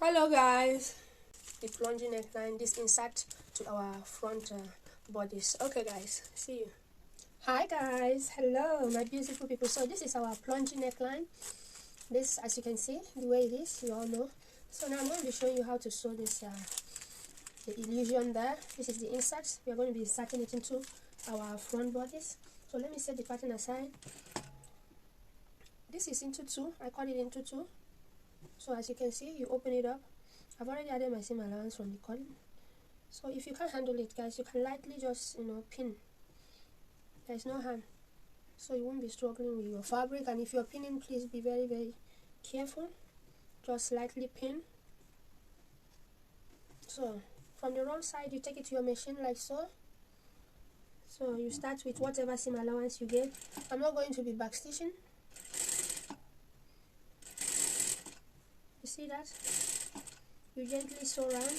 Hello guys, the plunge neckline, this insert to our front bodies. Okay guys, see you. Hi guys, hello my beautiful people. So this is our plunge neckline. This, as you can see, the way it is, you all know. So now I'm going to be showing you how to sew this the illusion there. This is the insert. We are going to be inserting it into our front bodies. So let me set the pattern aside. This is into two. I cut it into two. So as you can see, you open it up. I've already added my seam allowance from the cutting. So if you can't handle it, guys, you can lightly just pin. There's no harm, so you won't be struggling with your fabric. And if you're pinning, please be very careful. Just lightly pin. So from the wrong side, you take it to your machine like so. So you start with whatever seam allowance you gave. I'm not going to be backstitching. You see that? You gently sew around.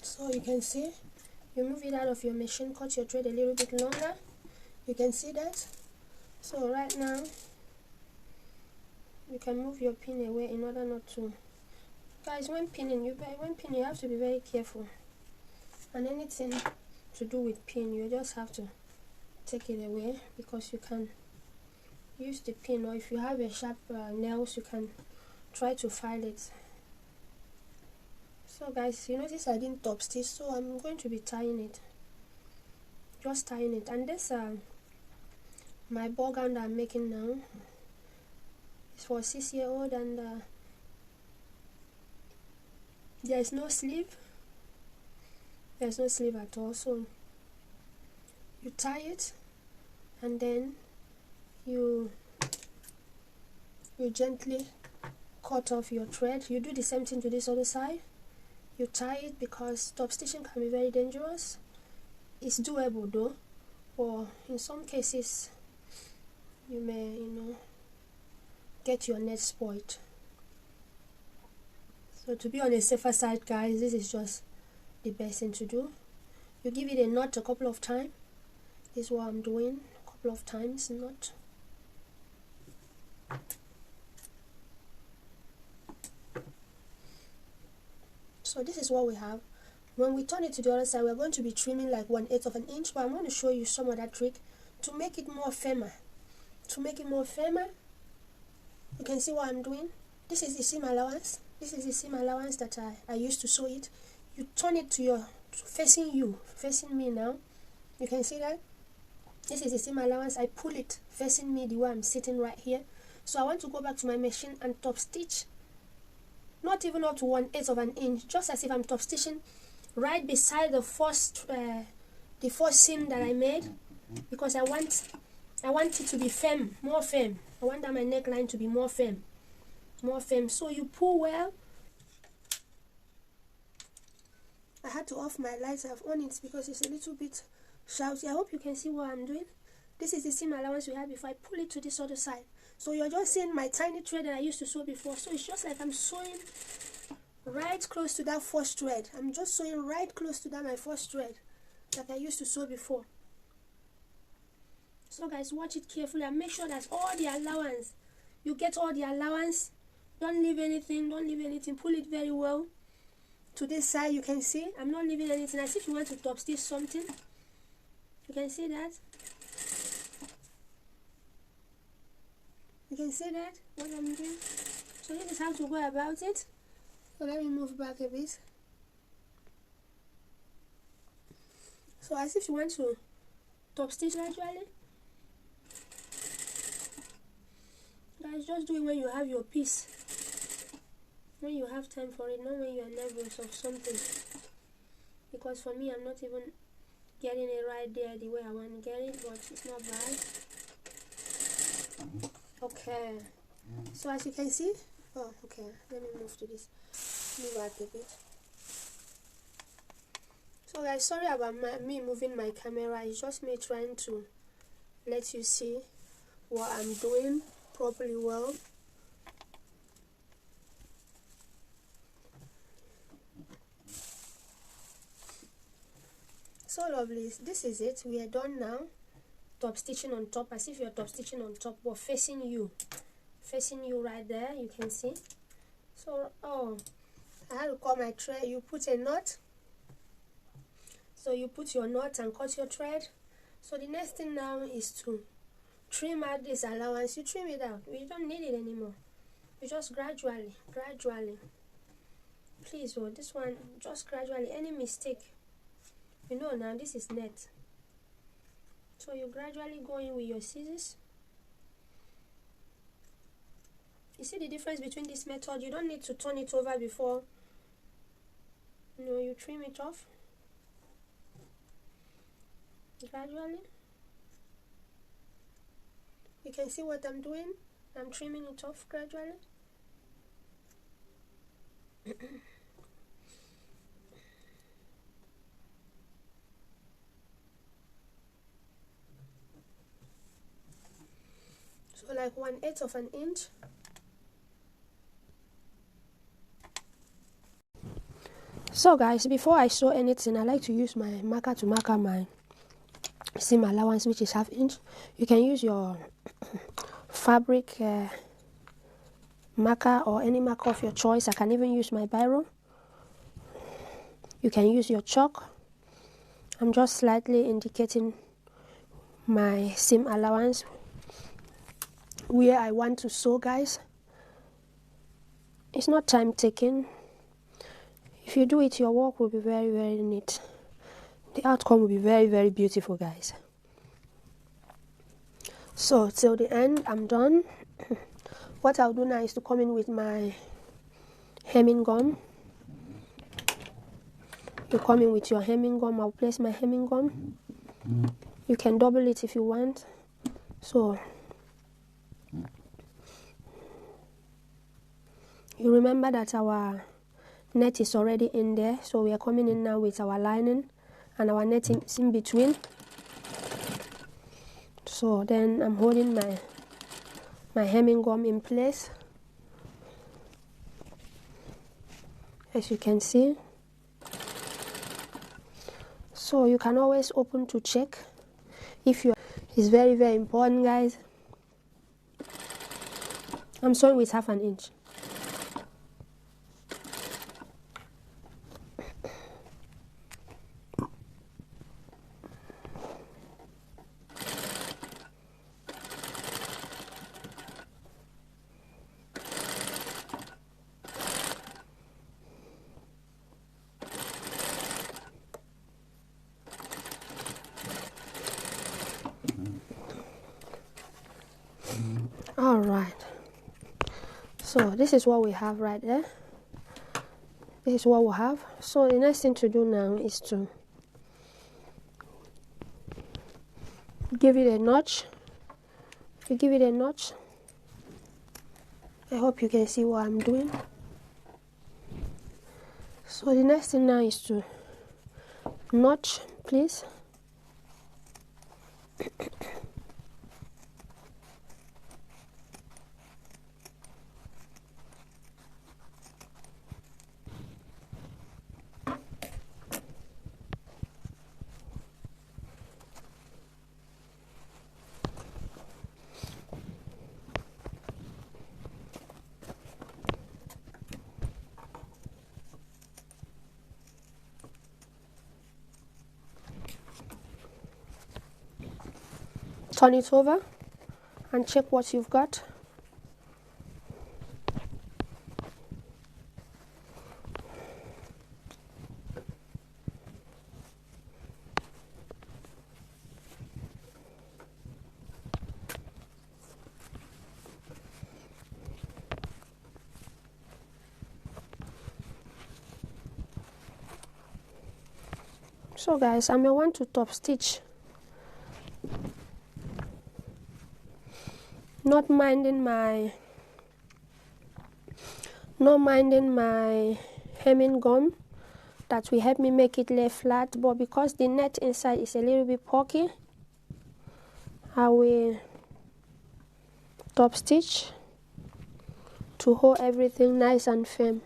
So you can see, you move it out of your machine, cut your thread a little bit longer. You can see that. So right now, you can move your pin away in order not to. Guys, when pinning, you have to be very careful. And anything to do with pin, you just have to take it away, because you can use the pin, or if you have a sharp nails, you can try to file it. So guys, you notice I didn't top stitch, so I'm going to be tying it, just tying it. And this my ball gown that I'm making now is for a 6-year-old, and there's no sleeve at all. So you tie it, and then you gently cut off your thread. You do the same thing to this other side. You tie it, because top stitching can be very dangerous. It's doable though, or in some cases you may get your net spoiled. So to be on the safer side, guys, this is just the best thing to do. You give it a knot a couple of times. This is what I'm doing, a couple of times knot. So this is what we have. When we turn it to the other side, we're going to be trimming like 1/8 of an inch, but I'm going to show you some of that trick to make it more firmer. You can see what I'm doing. This is the seam allowance. This is the seam allowance that I used to sew it. You turn it to facing me now. You can see that. This is the seam allowance. I pull it facing me the way I'm sitting right here. So I want to go back to my machine and top stitch, not even up to 1/8 of an inch, just as if I'm top stitching right beside the first seam that I made, because I want it to be firm, more firm. I want that my neckline to be more firm. So you pull well. I had to off my lights. I've on it because it's a little bit shouty. I hope you can see what I'm doing. This is the seam allowance we had before. I pull it to this other side. So you're just seeing my tiny thread that I used to sew before. So it's just like I'm sewing right close to that first thread. I'm just sewing right close to that my first thread that I used to sew before. So guys, watch it carefully and make sure that all the allowance, you get all the allowance. Don't leave anything. Pull it very well to this side. You can see I'm not leaving anything, as if you want to top stitch something. You can see that. You can see that what I'm doing. So this is how to go about it. So let me move back a bit. So as if you want to top stitch gradually. Guys, just do it when you have your piece, when you have time for it, not when you are nervous of something. Because for me, I'm not even getting it right there the way I want to get it, but it's not bad. Okay, so as you can see, okay, let me move to this, move back a bit. So guys, sorry about me moving my camera. It's just me trying to let you see what I'm doing properly well. So lovely, this is it. We are done now. Top stitching on top, as if you're top stitching on top, but facing you right there, you can see. So oh, I had to cut my thread. You put a knot, so you put your knot and cut your thread. So the next thing now is to trim out this allowance. You trim it out, we don't need it anymore. You just gradually, please, oh, this one just gradually. Any mistake, you know, now this is net, so you gradually go in with your scissors. You see the difference between this method? You don't need to turn it over before, you know, you trim it off gradually. You can see what I'm doing. I'm trimming it off gradually. So like 1/8 of an inch. So guys, before I sew anything, I like to use my marker to mark my seam allowance, which is 1/2 inch. You can use your fabric marker or any marker of your choice. I can even use my biro. You can use your chalk. I'm just slightly indicating my seam allowance where I want to sew, guys. It's not time taking. If you do it, your work will be very, very neat. The outcome will be very, very beautiful, guys. So till the end, I'm done. What I'll do now is to come in with my hemming gum. You come in with your hemming gum. I'll place my hemming gum. You can double it if you want. So you remember that our net is already in there, so we are coming in now with our lining, and our net is in between. So then I'm holding my hemming gum in place, as you can see. So you can always open to check if you. It's very, very important, guys. I'm sewing with 1/2 inch. All right, so this is what we have right there. This is what we have. So the next thing to do now is to give it a notch. You give it a notch. I hope you can see what I'm doing. So the next thing now is to notch, please. Turn it over and check what you've got. So guys, I may want to top stitch, not minding my hemming gum that will help me make it lay flat, but because the net inside is a little bit pokey, I will top stitch to hold everything nice and firm.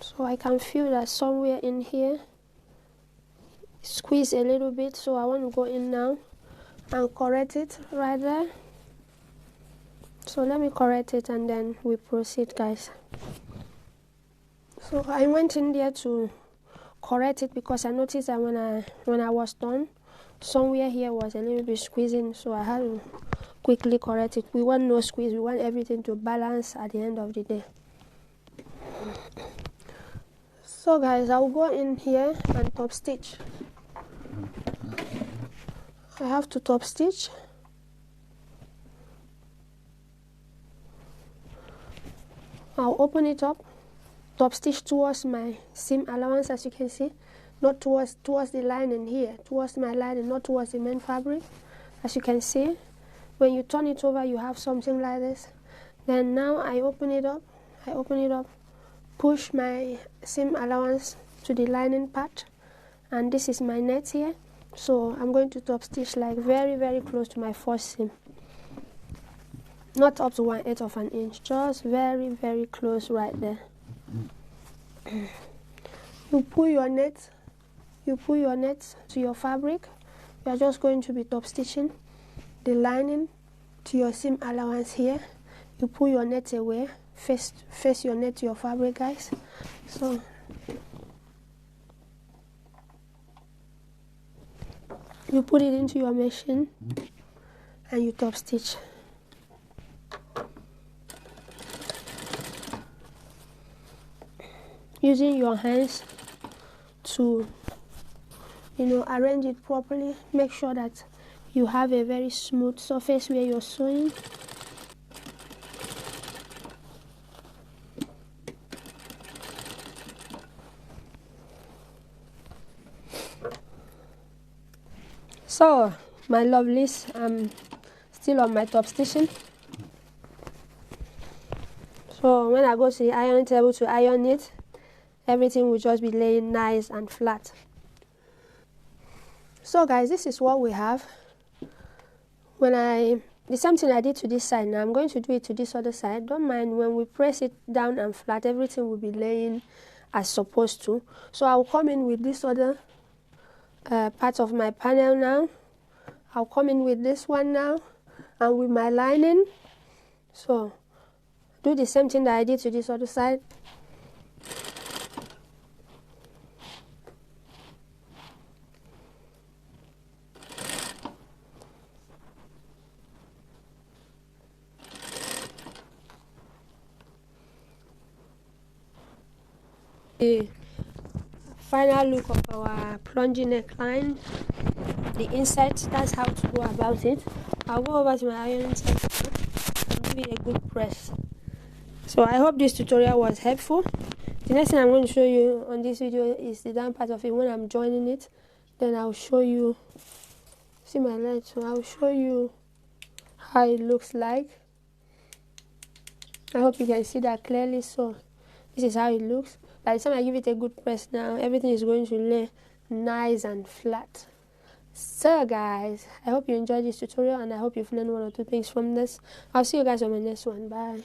So So I can feel that somewhere in here squeeze a little bit, so I want to go in now and correct it right there. So let me correct it and then we proceed, guys. So I went in there to correct it because I noticed that when I was done, somewhere here was a little bit squeezing, so I had to quickly correct it. We want no squeeze, we want everything to balance at the end of the day. So guys, I'll go in here and top stitch. I have to top stitch. I'll open it up, top stitch towards my seam allowance, as you can see, not towards the lining here, towards my lining, not towards the main fabric. As you can see, when you turn it over, you have something like this. Then now I open it up, push my seam allowance to the lining part, and this is my net here. So I'm going to top stitch like very, very close to my first seam. Not up to 1/8 of an inch, just very, very close right there. You pull your net to your fabric. You are just going to be top stitching the lining to your seam allowance here. You pull your net away, face your net to your fabric, guys. So you put it into your machine and you top stitch. Using your hands to, arrange it properly. Make sure that you have a very smooth surface where you're sewing. So my lovelies, I'm still on my top stitching. So when I go to the ironing table to iron it, everything will just be laying nice and flat. So guys, this is what we have. The same thing I did to this side, now I'm going to do it to this other side. Don't mind, when we press it down and flat, everything will be laying as supposed to. So I'll come in with this other part of my panel now. I'll come in with this one now and with my lining. So do the same thing that I did to this other side. The final look of our plunge neckline, the Inset, that's how to go about it. I'll go over to my ironing table and give it a good press. So I hope this tutorial was helpful. The next thing I'm going to show you on this video is the down part of it when I'm joining it. Then I'll show you, see my light, so I'll show you how it looks like. I hope you can see that clearly. So this is how it looks. By the time I give it a good press now, everything is going to lay nice and flat. So guys, I hope you enjoyed this tutorial and I hope you've learned one or two things from this. I'll see you guys on my next one. Bye.